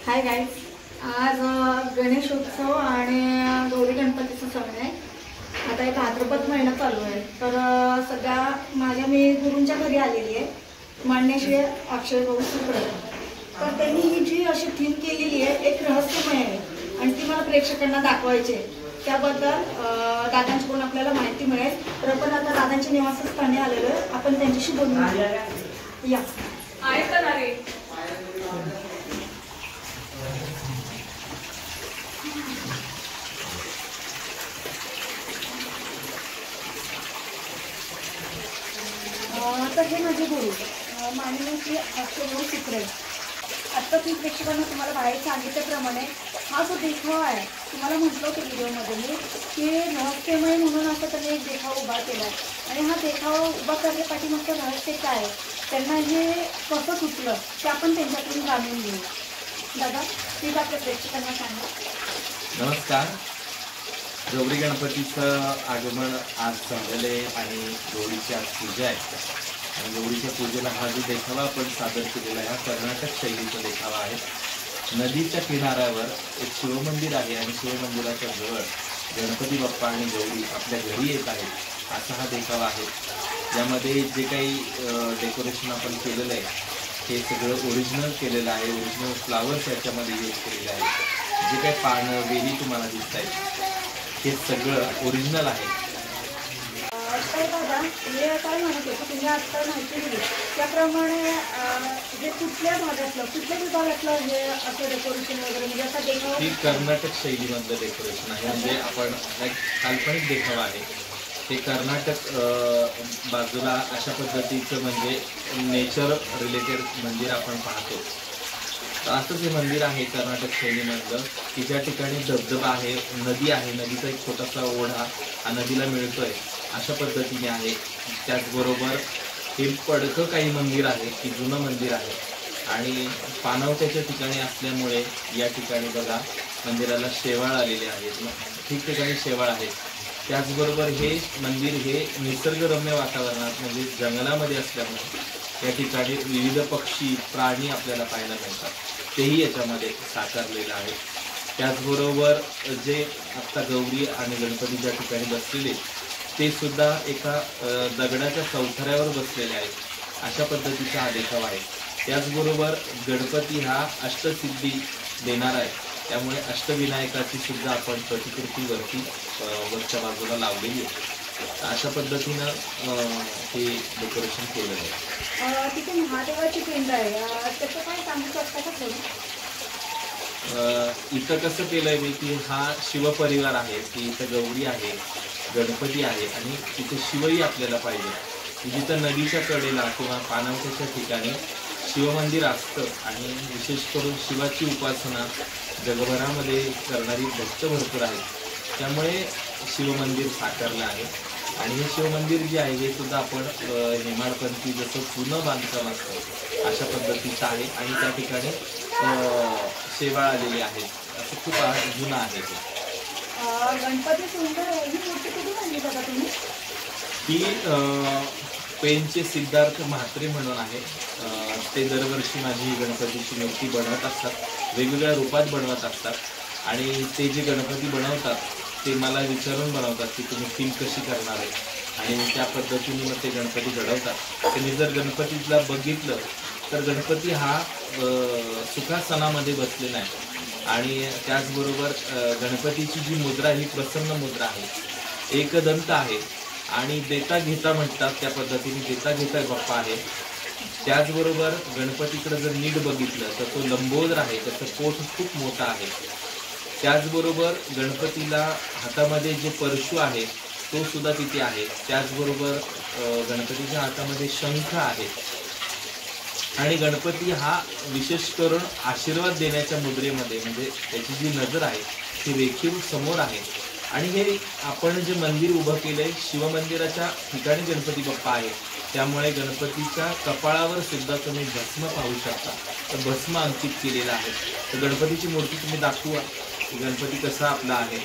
Hi guys, आज गणेशोत्सव आणि गौरी गणपतीचा सण आहे। आता एक भाद्रपद महिना चालू आहे, तर सगळ्या माझ्या मी गुरूंच्या घरी आलेली आहे, मान्यश्री अक्षय भाऊ सुप्रे। तर त्यांनी ही जी अशी थीम केलेली आहे एक रहस्यमय आहे आणि ती मला प्रेक्षकांना दाखवायची आहे। त्याबद्दल दादांकडून आपल्याला माहिती मिळेल। तर आपण आता दादांच्या निवासस्थानी आलेलो आहे, आपण त्यांच्याशी बोलून या। आहे का रे? तर हे माझे गुरु माननीय अक्षय भाऊ सुप्रे। आत्ता मी प्रेक्षकांना तुम्हाला बाहेर सांगितल्याप्रमाणे हा जो देखावा आहे, तुम्हाला म्हटलं होतं व्हिडिओमध्ये मी की रहस्यमय म्हणून असं त्यांनी एक देखावा उभा केला आहे आणि हा देखावा उभा करण्यासाठी मग रहस्य काय आहे, त्यांना हे कसं सुचलं ते आपण त्यांच्याकडून जाणून घेऊ। दादा प्लीज आपल्या प्रेक्षकांना सांगा। नमस्कार। गौरी गणपतीचं आगमन आज झालेलं आहे आणि गौरीची आज पूजा आहे आणि गौरीच्या पूजेला हा जो देखावा आपण सादर केलेला आहे हा कर्नाटक शैलीचा देखावा आहे। नदीच्या किनाऱ्यावर एक शिवमंदिर आहे आणि शिवमंदिराच्या जवळ गणपती बाप्पा आणि गौरी आपल्या घरी येत आहेत असा हा देखावा आहे। यामध्ये जे काही डेकोरेशन आपण केलेलं आहे हे सगळं ओरिजिनल केलेलं आहे। ओरिजिनल फ्लावर्स याच्यामध्ये यूज केलेले आहे। जे काही पानं वेली तुम्हाला दिसत आहेत हे सगळं ओरिजिनल आहे। दादा हे काय म्हणत होतं तुम्ही आत्ता माहिती दिली त्याप्रमाणे हे कुठल्या भागातलं कुठल्या विभागातलं हे असं डेकोरेशन वगैरे म्हणजे असा देखावा ही कर्नाटक शैलीमधलं डेकोरेशन आहे। म्हणजे आपण एक काल्पनिक देखावा आहे। हे कर्नाटक बाजूला अशा पद्धतीचं म्हणजे नेचर रिलेटेड मंदिर आपण पाहतो। तर असंच हे मंदिर आहे कर्नाटक शैलीमधलं की ज्या ठिकाणी धबधबा आहे, नदी आहे, नदीचा एक छोटासा ओढा हा नदीला मिळतोय अशा पद्धतीने आहे। त्याचबरोबर हे पडकं काही मंदिर आहे की जुनं मंदिर आहे आणि पाणवठ्याच्या ठिकाणी असल्यामुळे या ठिकाणी बघा मंदिराला शेवाळ आलेले आहेत, ठिकठिकाणी शेवाळ आहेत। त्याचबरोबर हे मंदिर हे निसर्गरम्य वातावरणात म्हणजे जंगलामध्ये असल्यामुळे या ठिकाणी विविध पक्षी प्राणी आपल्याला पाहायला मिळतात, तेही याच्यामध्ये साकारलेलं आहे। त्याचबरोबर जे आत्ता गौरी आणि गणपती ज्या ठिकाणी बसलेले ते सुद्धा एका दगडाच्या चौथऱ्यावर बसलेले आहेत अशा पद्धतीचा हा देखावा आहे। त्याचबरोबर गणपती हा अष्टसिद्धी देणारा आहे, त्यामुळे अष्टविनायकाची सुद्धा आपण प्रतिकृती वरच्या बाजूला लावलेली आहे। अशा पद्धतीनं हे डेकोरेशन केलेलं आहे। तिथे महादेवाची पिंड आहे, त्याचं काय सांगू शकता का थोडं? इथं कसं केलंय मी की हा शिवपरिवार आहे की इथं गौरी आहे, गणपती आहे आणि तिथे शिवही आपल्याला पाहिजे। जिथं नदीच्या कडेला किंवा पाणवठ्याच्या ठिकाणी शिवमंदिर असतं आणि विशेष करून शिवाची उपासना जगभरामध्ये करणारी भक्त भरपूर आहेत, त्यामुळे शिवमंदिर साकारलं आहे। आणि हे शिवमंदिर जे आहे हे सुद्धा आपण हेमाडपंथी जसं जुनं बांधकाम असतं अशा पद्धतीचं आहे आणि त्या ठिकाणी शेवाळ आलेले आहेत, असं खूप जुनं आहे ते। गणपती सुंदर आहे, ही मूर्ती कुठून आणली दादा तुम्ही? ही पेनचे सिद्धार्थ म्हात्रे म्हणून आहे, ते दरवर्षी माझी गणपतीची मूर्ती बनवत असतात, वेगवेगळ्या रूपात बनवत असतात आणि ते जे गणपती बनवतात ते मला विचारून बनवतात की तुम्ही थीम कशी करणार आहे आणि त्या पद्धतीने मग ते गणपती घडवतात। त्यांनी जर गणपतीला बघितलं तर गणपती हा सुखासनामध्ये बसलेला आहे आणि त्याचबरोबर गणपतीची जी मुद्रा ही प्रसन्न मुद्रा आहे, एकदंत आहे आणि देता घेता म्हणतात त्या पद्धतीने देता घेता बाप्पा आहे। त्याचबरोबर गणपतीकडे जर नीट बघितलं तर तो लंबोदर आहे, त्याचं पोट खूप मोठं आहे। त्याचबरोबर गणपतीला हातामध्ये जे परशु आहे तो सुद्धा तिथे आहे। त्याचबरोबर गणपतीच्या हातामध्ये शंख आहे आणि गणपती हा विशेष करून आशीर्वाद देण्याच्या मुद्रेमध्ये म्हणजे त्याची जी नजर आहे ती रेखीव समोर आहे। आणि हे आपण जे मंदिर उभं केलंय शिवमंदिराच्या ठिकाणी गणपती बाप्पा आहे, त्यामुळे गणपतीच्या कपाळावर सुद्धा तुम्ही भस्म पाहू शकता, तर भस्म अंकित केलेलं आहे। तर गणपतीची मूर्ती तुम्ही दाखवा की गणपती कसा आपला आहे।